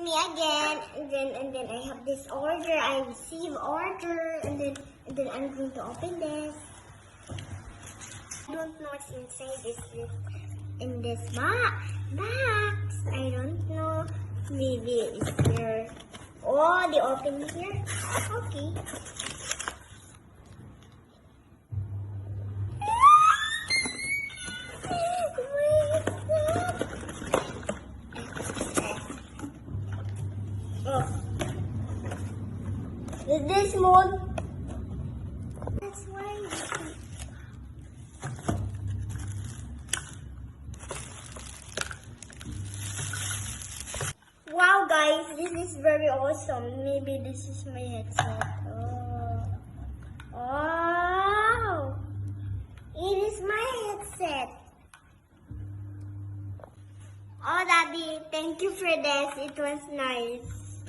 me again, and then I have this order. I receive order, and then I'm going to open this. I don't know what's inside in this box. I don't know. Maybe it's here. Oh, they open here. Okay. Is this mode? That's why. Wow, guys, this is very awesome. Maybe this is my headset. Oh, it is my headset. Oh, Daddy, thank you for this. It was nice.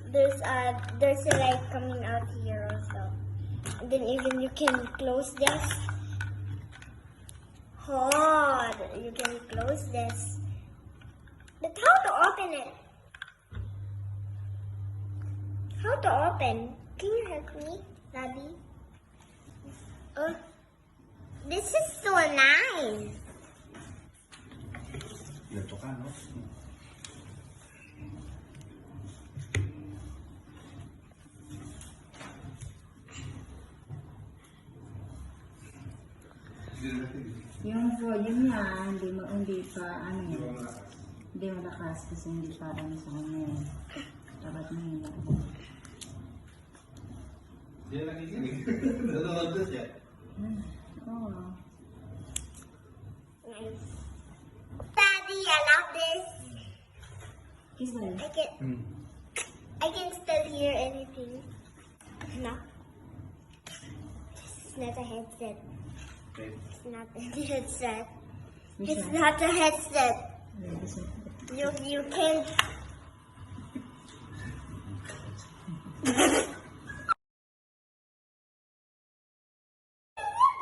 There's a light coming out here also. And then even you can close this. Oh, you can close this. But how to open it? How to open? Can you help me, Daddy? Oh, this is so nice. Ito ka, no? Yung volume niya, hindi pa, hindi malakas kasi hindi pa sa kanya. Dapat mahina. Hindi na nakikinig. Nanonood na siya. Oo. Nice. Daddy, I love this. Isa. I can still hear anything. No. This is not a headset. It's not a headset. It's not a headset. You can't.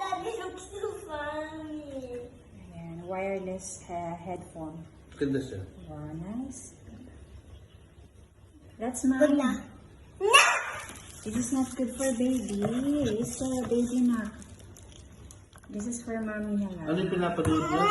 Daddy looks so funny. Ayan, wireless headphone. Ganda siya. Wow, nice. That's Good mine. na. No! This is not good for baby. It's a baby na. This is for mommy na lang. Ano yung pinapanood mo?